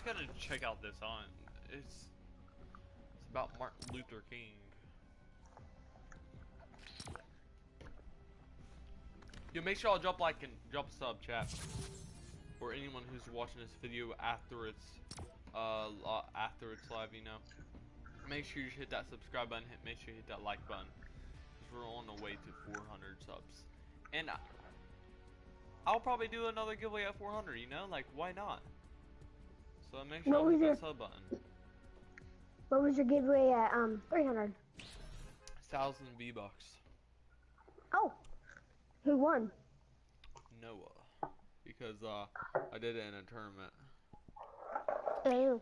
just gotta check out this on. It's about Martin Luther King. Yo, make sure I'll drop like and drop a sub, chat, for anyone who's watching this video after it's live. You know, make sure you hit that subscribe button. Make sure you hit that like button, because we're on the way to 400 subs, and I'll probably do another giveaway at 400. You know, like why not? So make sure you hit that sub button. What was your giveaway at 300? 1,000 V-Bucks. Oh, who won? Noah, because I did it in a tournament. Oh.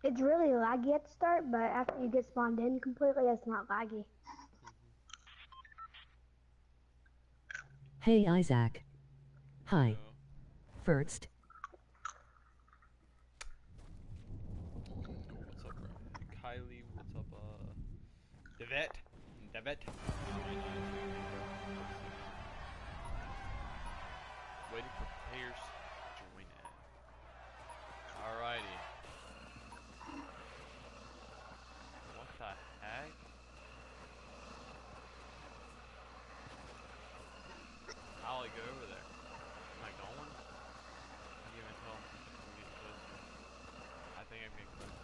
It's really laggy at the start, but after you get spawned in completely, it's not laggy. Hey Isaac. Hi. No. First. What's up, bro? Kylie, what's up, Devet? Waiting for players to join in. Alrighty. What the heck? How do I go over there? Am I going? I can't even tell. I'm getting closer. I think I'm getting closer.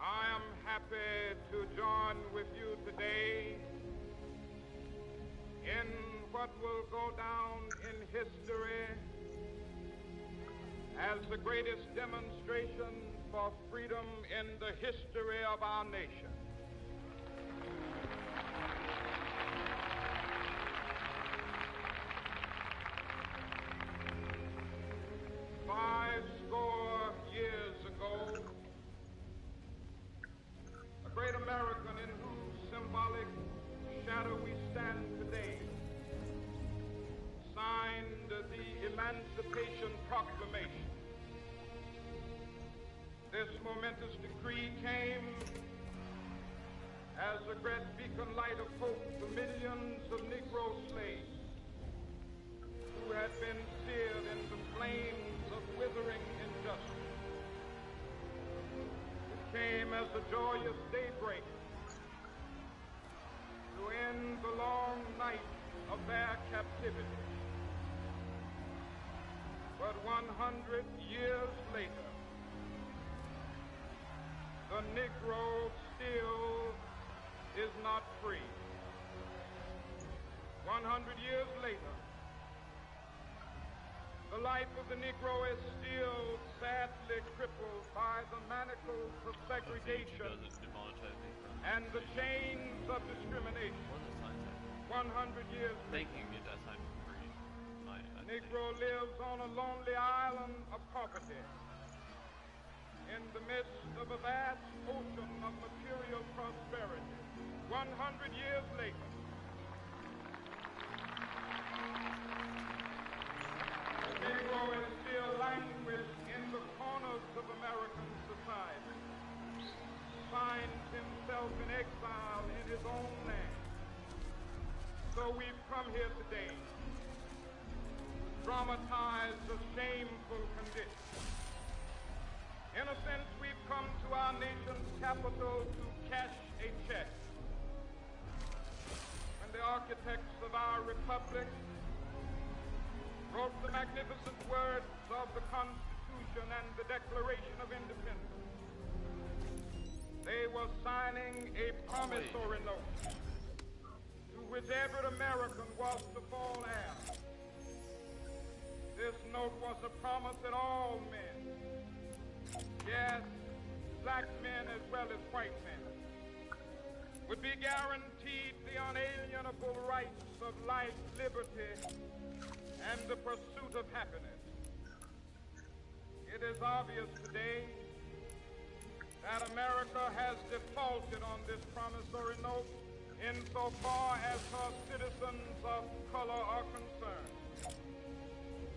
I am happy to join with you today in what will go down in history as the greatest demonstration for freedom in the history of our nation. Five score years ago, a great American in whose symbolic shadow we stand today signed the Emancipation Proclamation. This momentous decree came as a great beacon light of hope to millions of Negro slaves who had been seared in the flames of withering injustice. It came as a joyous daybreak to end the long night of their captivity. But 100 years later, the Negro still is not free. 100 years later, the life of the Negro is still sadly crippled by the manacles of segregation and the chains of discrimination. 100 years later, the Negro lives on a lonely island of poverty in the midst of a vast ocean of material prosperity. 100 years later, the Negro is still languished in the corners of American society, finds himself in exile in his own land. So we've come here today to dramatize a shameful condition. In a sense, we've come to our nation's capital to cash a check. When the architects of our republic wrote the magnificent words of the Constitution and the Declaration of Independence, they were signing a promissory note to which every American was to fall heir. This note was a promise that all men, yes, black men as well as white men, would be guaranteed the unalienable rights of life, liberty, and the pursuit of happiness. It is obvious today that America has defaulted on this promissory note insofar as her citizens of color are concerned.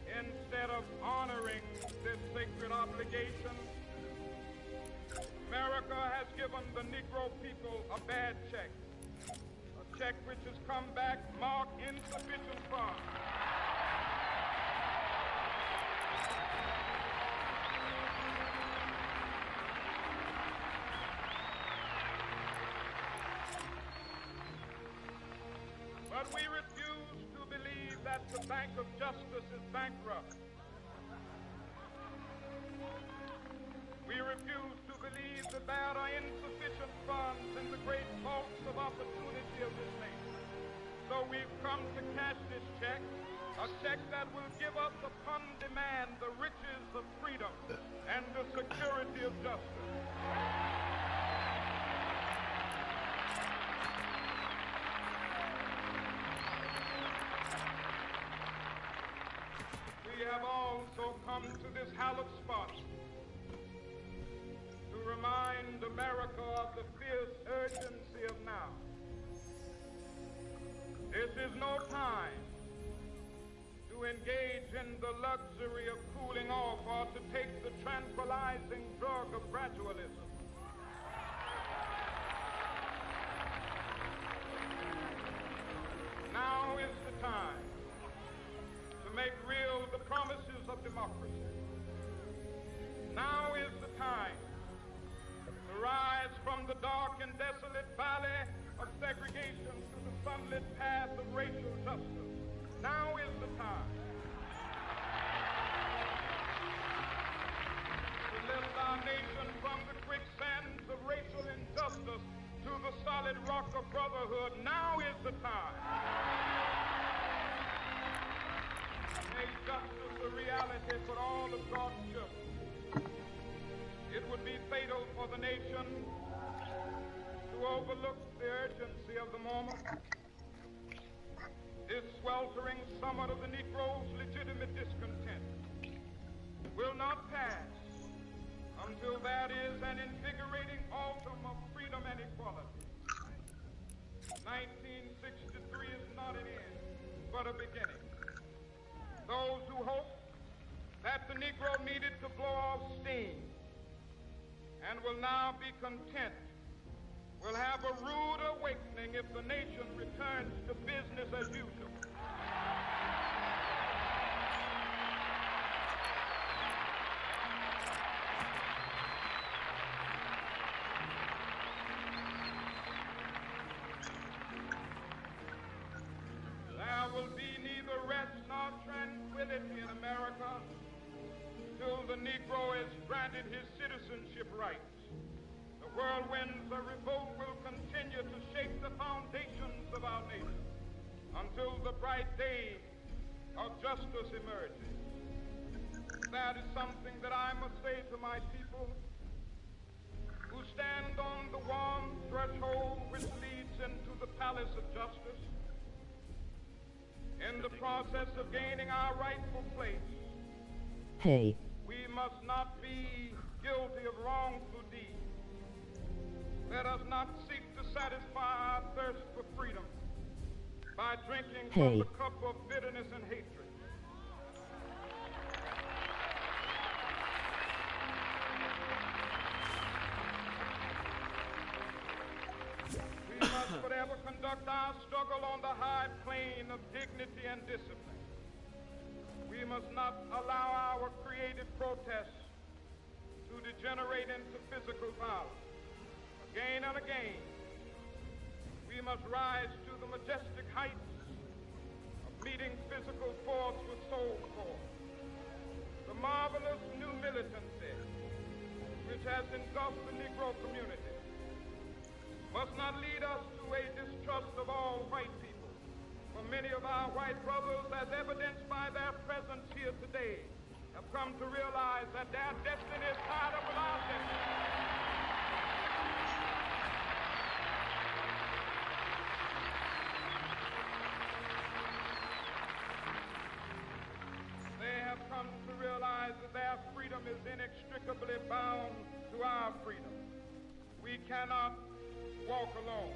Instead of honoring this sacred obligation, America has given the Negro people a bad check, a check which has come back marked insufficient funds. But we refuse to believe that the Bank of Justice is bankrupt. We refuse to believe that there are insufficient funds in the great vaults of opportunity of this nation. So we've come to cash this check, a check that will give us upon demand the riches of freedom and the security of justice. We have also come to this hallowed spot to remind America of the fierce urgency of now. This is no time to engage in the luxury of cooling off or to take the tranquilizing drug of gradualism. Now is the time to make real the promises of democracy. Now is the time to rise from the dark and desolate valley of segregation to the sunlit path of racial justice. Now is the time to lift our nation from the quicksands of racial injustice to the solid rock of brotherhood. Now is the time. Make justice a reality for all of God's children. It would be fatal for the nation to overlook the urgency of the moment. This sweltering summit of the Negro's legitimate discontent will not pass until there is an invigorating autumn of freedom and equality. 1963 is not an end, but a beginning. Those who hope that the Negro needed to blow off steam and will now be content will have a rude awakening if the nation returns to business as usual. There will be neither rest nor tranquility in America till the Negro is granted his citizenship rights. The whirlwinds of revolt will continue to shake the foundations of our nation until the bright day of justice emerges. That is something that I must say to my people who stand on the warm threshold which leads into the palace of justice. In the process of gaining our rightful place, Hey. we must not be guilty of wrongful deeds. Let us not seek to satisfy our thirst for freedom by drinking from the cup of bitterness and hatred. We must forever conduct our struggle on the high plane of dignity and discipline. We must not allow our creative protests to degenerate into physical violence. Again and again, we must rise to the majestic heights of meeting physical force with soul force. The marvelous new militancy which has engulfed the Negro community must not lead us to a distrust of all white people. For many of our white brothers, as evidenced by their presence here today, have come to realize that their destiny is tied up with our destiny. They have come to realize that their freedom is inextricably bound to our freedom. We cannot walk alone.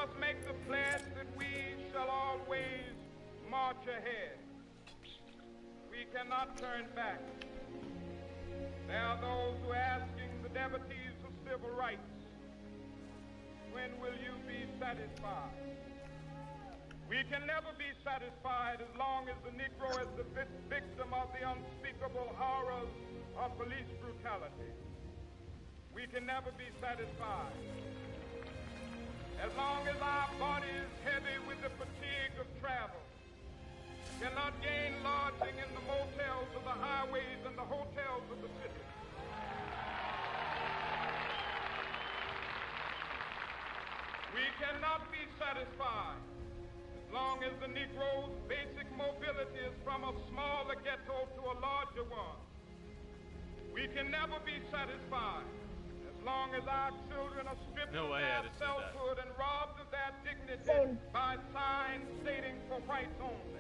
us make the pledge that we shall always march ahead. We cannot turn back. There are those who are asking the devotees of civil rights, when will you be satisfied? We can never be satisfied as long as the Negro is the victim of the unspeakable horrors of police brutality. We can never be satisfied. As long as our body is heavy with the fatigue of travel, cannot gain lodging in the motels of the highways and the hotels of the city. We cannot be satisfied as long as the Negro's basic mobility is from a smaller ghetto to a larger one. We can never be satisfied as long as our children are stripped of their selfhood and robbed of their dignity by signs stating for whites only.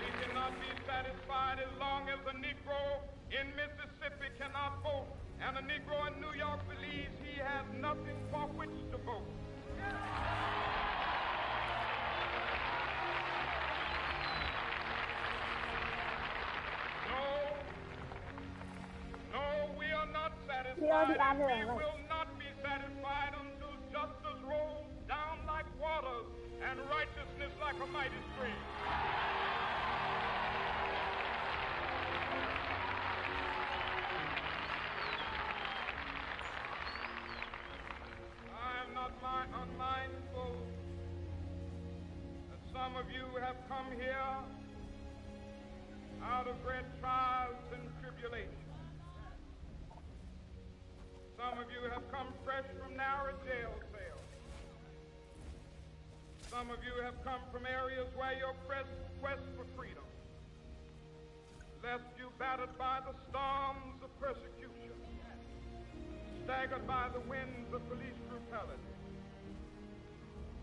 We cannot be satisfied as long as a Negro in Mississippi cannot vote and a Negro in New York believes he has nothing for which to vote. No, we are not satisfied, and we will not be satisfied until justice rolls down like waters and righteousness like a mighty stream. I am not unmindful that some of you have come here out of great trials and tribulations. Some of you have come fresh from narrow jail cells. Some of you have come from areas where your quest for freedom left you battered by the storms of persecution, staggered by the winds of police brutality.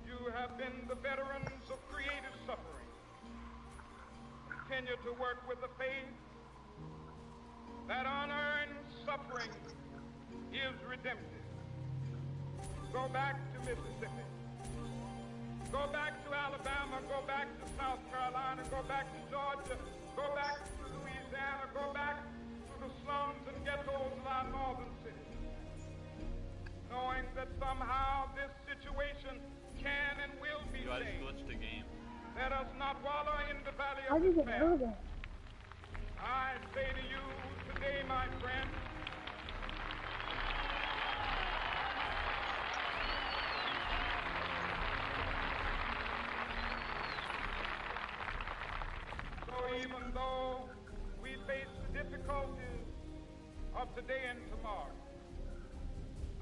You have been the veterans of creative suffering. Continue to work with the faith that unearned suffering is redemptive. Go back to Mississippi. Go back to Alabama. Go back to South Carolina. Go back to Georgia. Go back to Louisiana. Go back to the slums and ghettos of our northern cities. Knowing that somehow this situation can and will be changed. Let us not wallow in the valley of despair. I say to you today, my friend, even though we face the difficulties of today and tomorrow,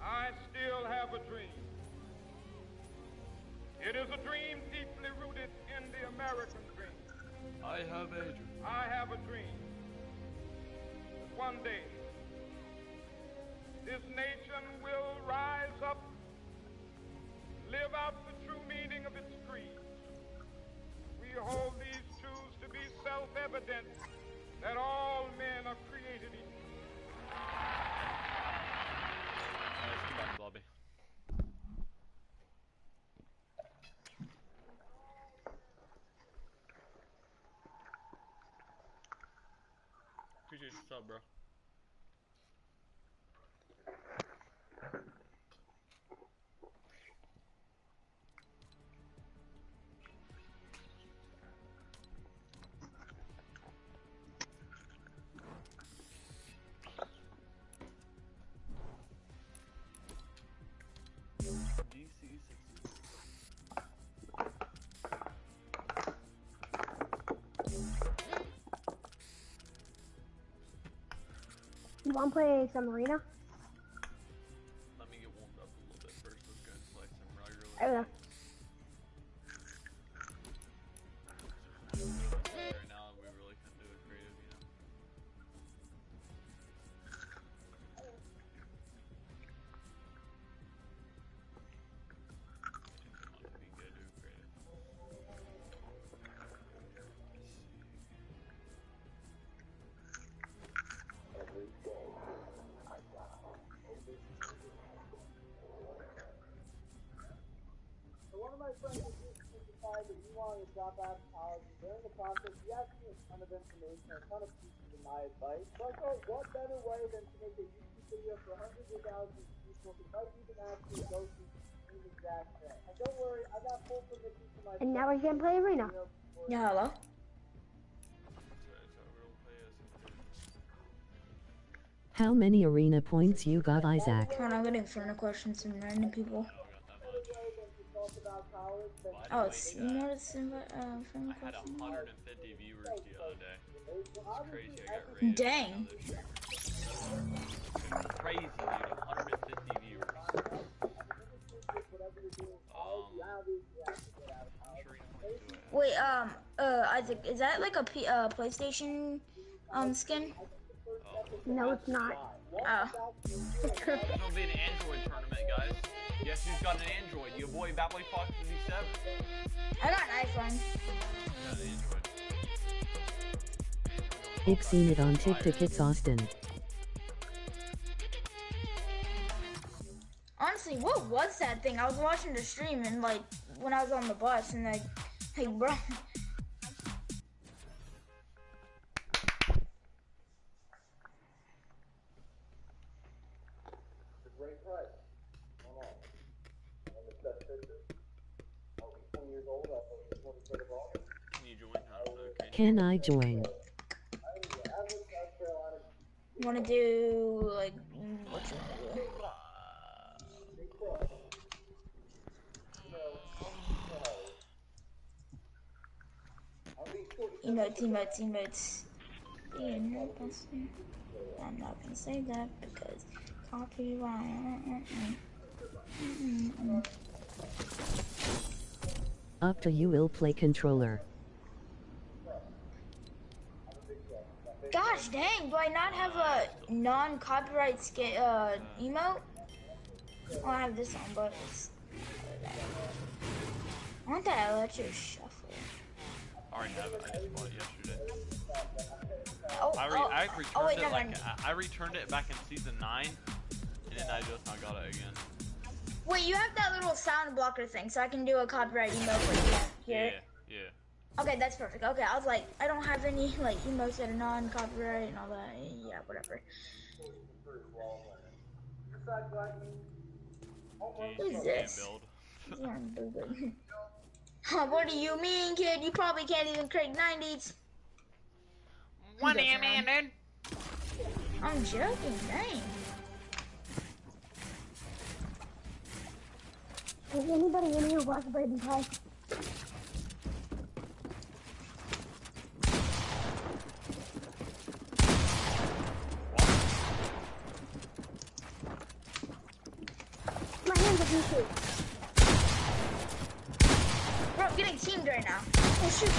I still have a dream. It is a dream deeply rooted in the American dream. I have a dream. I have a dream. One day, this nation will rise up, live out the true meaning of its creed. We hold these truths to be self-evident that all men are created equal. Let's go back to the lobby. Appreciate your sub, bro. You want to play some arena? Let me get warmed up a little bit first. Let's go and play some regular. I don't know. Right now, we really can do it creative, you know. Let's see. And now we're gonna play arena. Yeah, hello? How many arena points you got, Isaac? Come on, I'm getting friendly questions from random people. Oh, it's, you know it's friendly I had questions? 150 viewers the other day. It's crazy. I got rated. Dang. Crazy, dude. 150 viewers. Wait, Isaac, is that like a PlayStation, skin? No, it's not. Oh. It's her. It'll be an Android tournament, guys. Guess who's got an Android? Your boy Babbly Fox 57. I got an iPhone. Yeah, an Android. I've seen it on TikTok. It's Austin. Honestly, what was that thing? I was watching the stream and like when I was on the bus and like, hey bro. Can you join? I don't know. Can I join? Wanna do like what you wanna do? Emotes. I'm not gonna say that because copyright. Up to you. Will play controller. Gosh dang, do I not have a non-copyright emote? Well, I have this on, but it's... I want that electric shuffle. I already have it. I just bought it yesterday. Oh, I returned wait, it never like mind. I returned it back in season 9, and then I just not got it again. Wait, you have that little sound blocker thing, so I can do a copyright emote for you. Here. Yeah. Okay, that's perfect. Okay, I was like, I don't have any like emotes that are non-copyright and all that. Yeah, whatever. Who's this? What do you mean, kid? You probably can't even create 90s. What do you mean, dude? I'm joking, dang. Does anybody in here watch Braden Pie? My hands are blue. Bro, I'm getting teamed right now. Oh shoot.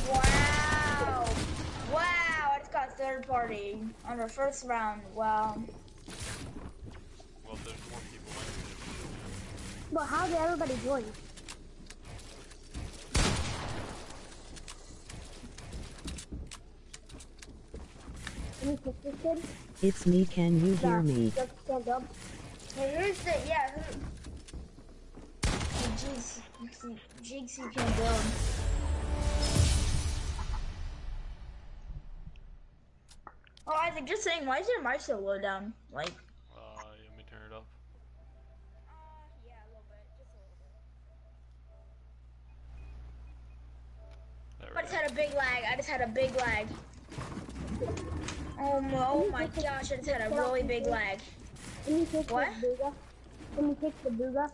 Wow. Wow, I just got third party on our first round. Wow. Well, there's more people in here. But how did everybody join? Can you pick this kid? It's me. Can you hear me? Just stand up. Hey, who's the, yeah, Jigsy can build. Oh, Isaac, just saying, why is your mic so low down? Like, Let me turn it up. yeah, a little bit, just a little bit. There I we just go. had a big lag. I just had a big lag. Oh my gosh, I just had a really big lag. Can you pick What? the booga? Can you pick the booga?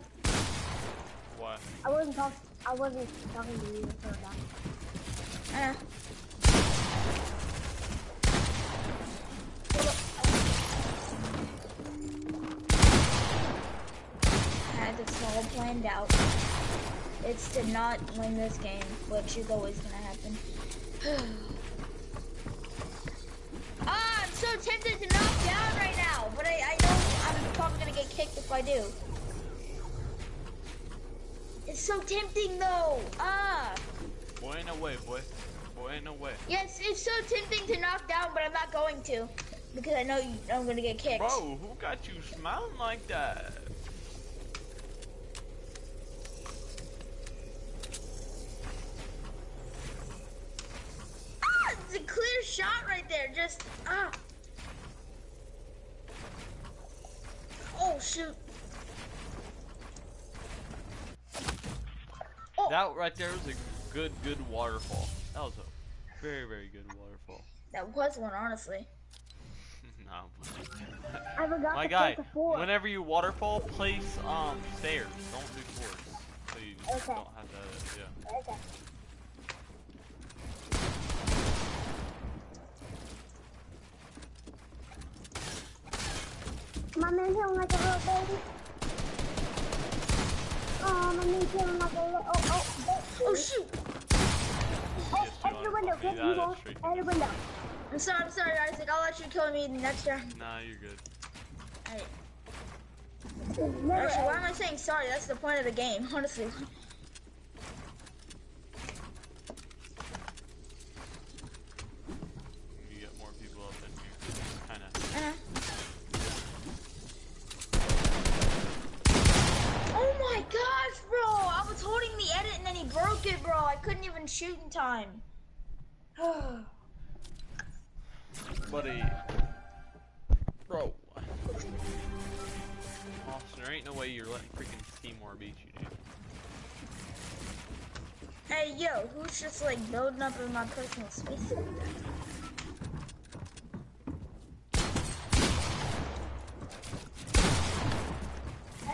What? I wasn't talking to you for that. I had this all planned out. It's to not win this game, which is always gonna happen. I'm so tempted to knock down right now, but I know I'm probably gonna get kicked if I do. It's so tempting though. Boy, ain't no way, boy. Boy, ain't no way. Yes, it's so tempting to knock down, but I'm not going to. Because I know I'm gonna get kicked. Bro, who got you smiling like that? there. Just Oh shoot. Oh. That right there was a good waterfall. That was a very good waterfall. That was one, honestly. No. I forgot My to guy, place a fort. whenever you waterfall, place stairs. Don't do forts. So you just Okay. don't have to. Yeah. Okay. My man feeling like a little baby. Oh, my man feeling like a little. Oh shoot. Oh, at the window, kid. You go. At the window. I'm sorry, Isaac. I'll let you kill me next round. Nah, you're good. Alright. Never Actually, why end. am I saying sorry? That's the point of the game, honestly. You get more people up in here. Kinda. Oh my gosh, bro! I was holding the edit and then he broke it, bro. I couldn't even shoot in time. Buddy. Bro. Austin, there ain't no way you're letting freaking Seymour beat you, dude. Hey, yo, who's just like building up in my personal space like that?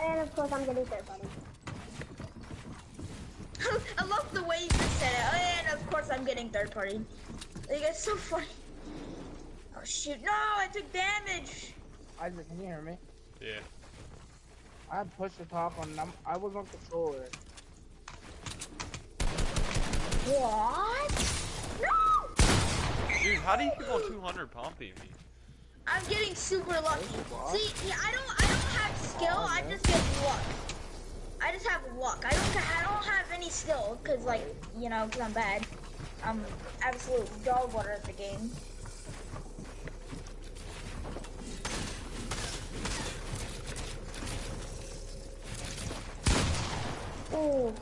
And of course, I'm getting third party. I love the way you just said it. And of course, I'm getting third party. Like, it's so funny. Oh shoot! No, I took damage. Isaac, can you hear me? Yeah. I had push to talk on. I was on controller. What? No! Dude, how do you keep on 200 pumping me? I'm getting super lucky. See, yeah, I don't have skill. I just get luck. I just have luck. I don't have any skill, cause like, you know, cause I'm bad. I'm absolute dog water at the game. Oh.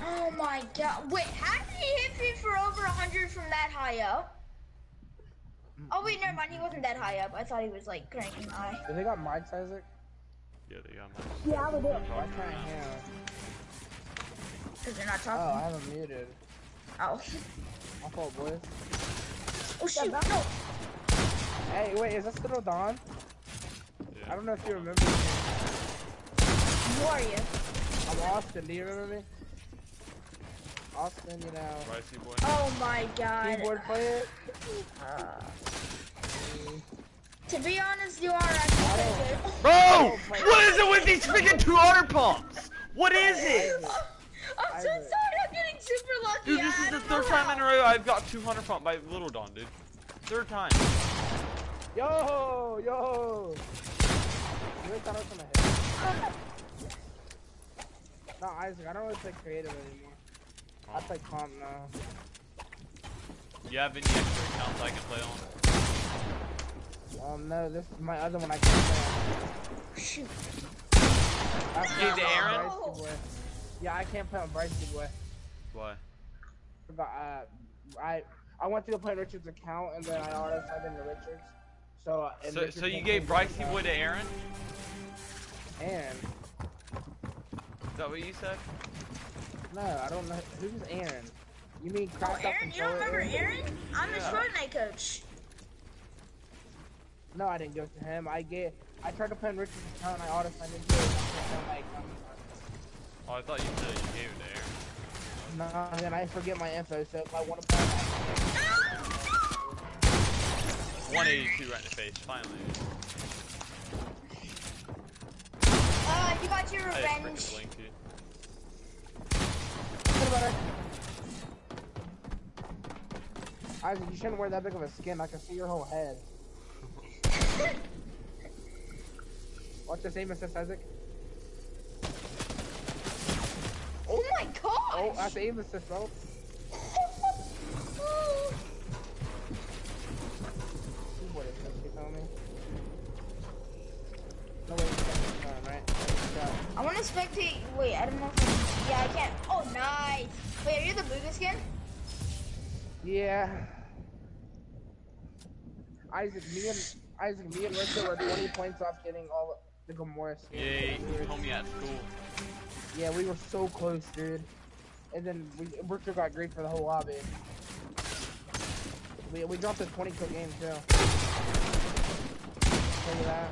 Oh my god. Wait, how did he hit me for over 100 from that high up? Oh wait, never mind. He wasn't that high up. I thought he was like cranking high. Do they got mics, Isaac? Yeah, they got mine. Yeah, we do. Why can't I hear? Cause they're not Oh, I talking. have them muted. Oh. My fault, boys. Oh shoot, no. Hey, wait, is that still Don? Yeah. I don't know if you remember me. Who are you? I'm Austin. Do you remember me? Austin, you know. Ricey boy. Oh my god. Keyboard player. To be honest, you are actually pretty good. Bro! What is it with these freaking 200 pumps? What is it? I'm so sorry. I'm getting super lucky. Dude, this is the third time in a row I've got 200 pump by Little Don, dude. Third time. Yo! You really thought I was gonna hit. No, Isaac, I don't really play creative anymore. I play comp now. You have any extra accounts I can play on? No, this is my other one I can't play. Shoot. Hey, the Aaron? Yeah, I can't play on Bricey boy. Why? I went to go play Richard's account and then I auto signed into Richard's. So So you gave Brycey Wood to Aaron? Aaron? Is that what you said? No, I don't know. Who's Aaron? You mean Oh, cracked up Aaron? You don't remember Aaron? I'm his Yeah. Fortnite coach. No, I didn't give it to him. I tried to play on Richard's account and I auto signed into it. Oh, I thought you said you gave it to Aaron. No, and then I forget my info, so if I want to play 182 right in the face, finally. You got your I just revenge. freaking blinked you. Isaac, you shouldn't wear that big of a skin. I can see your whole head. Watch this aim assist, Isaac. Oh my god! Oh, that's aim assist, bro. Keyboard assist, you feel me? No way, you can't turn, right? I want to spectate. Wait, I don't know if yeah, I can't. Oh, nice. Wait, are you the Booga skin? Yeah. Isaac, me and Richard were 20 points off getting all the Gamora skins. Yay, homie at school. Yeah, we were so close, dude. And then Richard got great for the whole lobby. We dropped a 20 kill game too. Tell you that.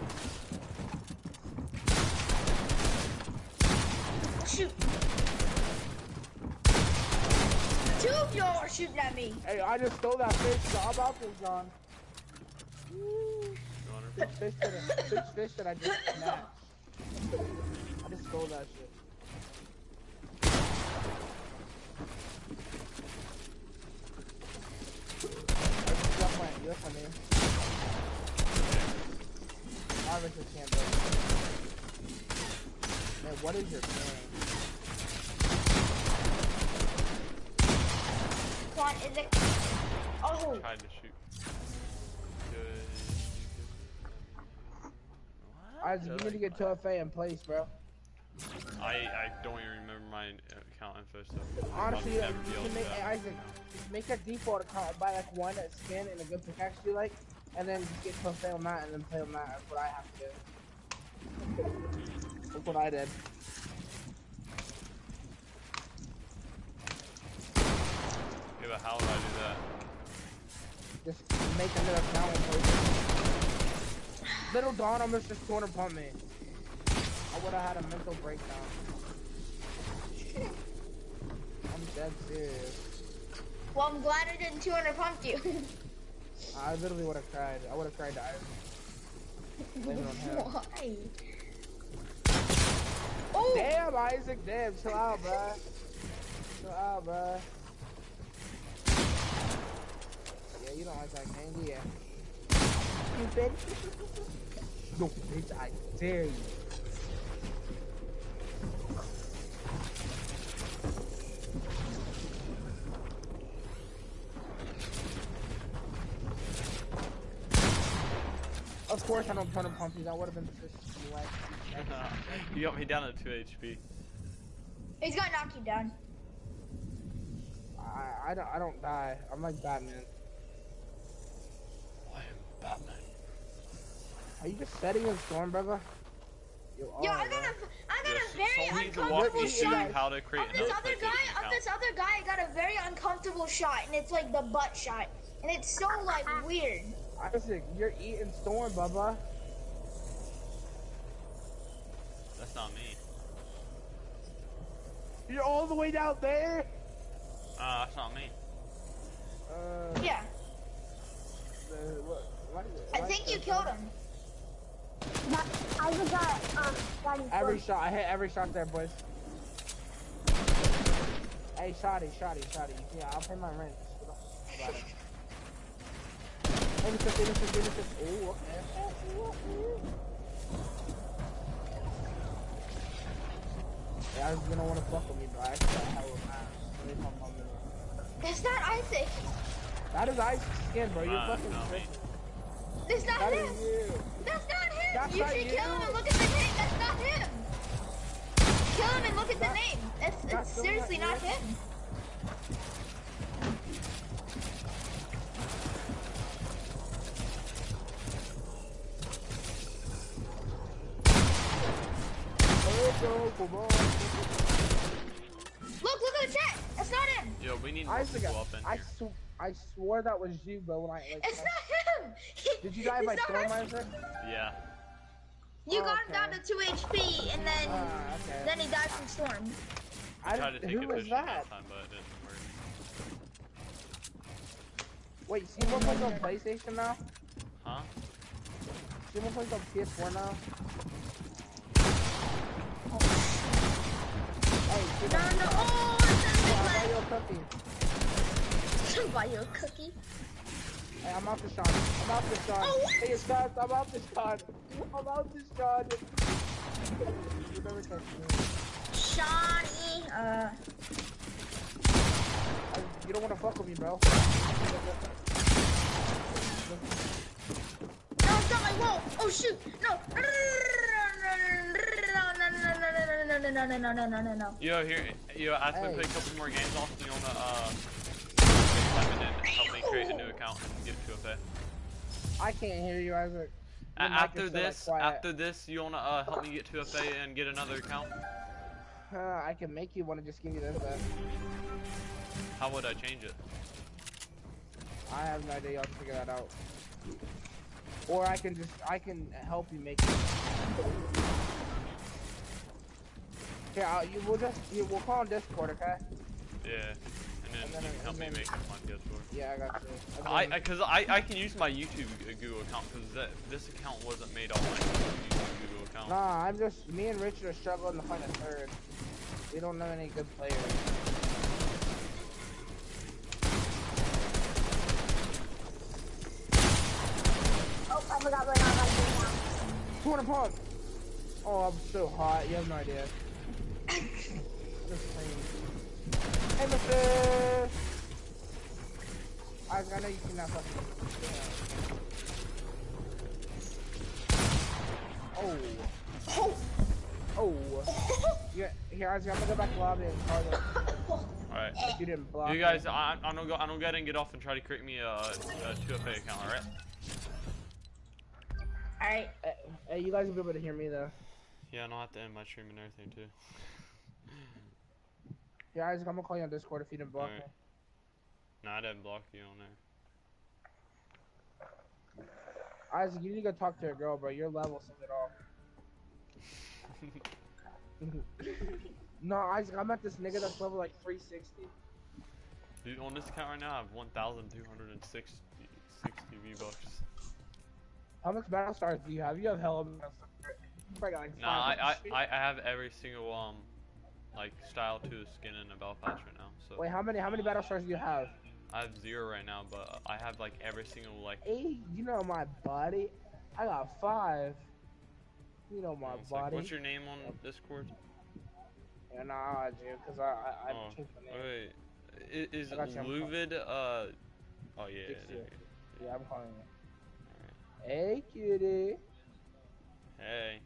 Shoot. Two of y'all are shooting at me. Hey, I just stole that fish. So how about this, John? Fish that I just snatched. I just stole that shit. You left my name. Obviously can't do it. Man, what is your plan? Come on, is it? Oh. Tried to shoot. Good. What? Isaac, you need to get 2FA in place, bro. I don't even remember my account info, so Honestly, I'll never be you able can to make, do that. hey, Isaac, make a default account, buy like one skin and a good pickaxe you like, and then just get 2FA on that and then play on that. That's what I have to do. That's what I did. Yeah, but how would I do that? Just make another account and post it. Little Dawn almost just corner pumped me. I would have had a mental breakdown. I'm dead serious. Well, I'm glad I didn't 200 pump you. I literally would have cried. I would have cried to Isaac. Blame it on him. Why? Oh! Damn, Isaac, damn. Chill out, bruh. Chill out, bruh. Yeah, you don't like that candy, yeah. Stupid. No, bitch, I dare you. Of course I don't turn and pump you. That would have been just like. You got me down at 2 HP. He's gonna knock you down. I don't die. I'm like Batman. I am Batman. Are you just setting a storm, brother? You Yo, are, I got Yes, a very so he's walking uncomfortable you through shot. how to create Of this another other guy, PlayStation account. I got a very uncomfortable shot, and it's like the butt shot, and it's so like weird. Isaac, you're eating storm, Bubba. That's not me. You're all the way down there. That's not me. Yeah, I think you killed him. I got him Every shot, I hit every shot there, boys. Hey, shotty. Yeah, I'll pay my rent. How about it? Innocent. Oh, okay. Yeah, I was gonna want to fuck with me, bro. I actually got hell of a That's not Isaac. That is Isaac's skin, bro. You're Nah, fucking not me. tripping. That's not That him. is you. That's not him. That's You not should you. kill him and look at the name. That's not him. Kill him and look at the name. that's It's still seriously not not you. him. Look at the chat. That's not him. Yo, we need more Isaac, people up in here. I swore that was you, bro. When I It's not him. did you die by It's not storm, us. Isaac? Yeah. You got him Okay. down to 2 HP, and then Okay. then he died from storm. I tried to take who a was fish that? that time, but it didn't work. Wait, Seymour plays on PlayStation now? Huh? Seymour plays on PS4 now? Hey, No, Seymour, no. Oh, it's a big I'll buy leg. you a cookie. Buy you a cookie. Hey, I'm out the shot. Oh, what? Hey, it's not. I'm out the shot. You never catch me. Shawnee. You don't want to fuck with me, bro. No, it's not my wall. Oh shoot. No. No. no. Yo, here, yo, ask me to Hey. play a couple more games off. You wanna and then help me create a new account and get 2FA. I can't hear you, Isaac. Your mic After is so, like, this, quiet. you wanna help me get 2FA and get another account? I can make you want to just give me this then. How would I change it? I have no idea. Y'all figure that out. Or I can help you make it. Here, we'll call on Discord, okay? Yeah, and then you can help me make it on my PS4. Yeah, I got you. Cause I can use my YouTube Google account because this account wasn't made on my YouTube Google account. Nah, me and Richard are struggling to find a third. We don't know any good players. Oh, I forgot what I was doing now. 200 pump! Oh, I'm so hot. You have no idea. Just clean. Hey, Mr. I know you can now fucking. Oh. Oh. Oh. Yeah, here, I'm gonna go back to lobby and call them. Alright. If you didn't block You guys, me. I'm gonna go ahead and get off and try to create me a 2FA account, alright? Alright. Hey, you guys will be able to hear me though. Yeah, and I'll have to end my stream and everything too. Yeah, Isaac, I'm gonna call you on Discord if you didn't block me. Nah, I didn't block you on there. Isaac, you need to go talk to a girl, bro. Your level says it all. No, Isaac, I'm at this nigga that's level like 360. Dude, on this account right now, I have 1,260 V-Bucks. How much battle stars do you have? You have hella battle stars. You probably got like Nah, 500. I have every single like style 2 skin in the Battle Pass right now. So Wait, how many battle stars do you have? I have 0 right now, but I have like every single like. Hey, you know my body. I got 5. You know my Like, body. what's your name on Discord? Yeah, nah, I do, cause I changed my name. Wait, is I got you, I'm Luvid Oh yeah. Yeah, I'm calling you. Hey, cutie. Hey.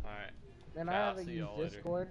Alright. Man, Okay, I I'll haven't see used y'all later. Discord.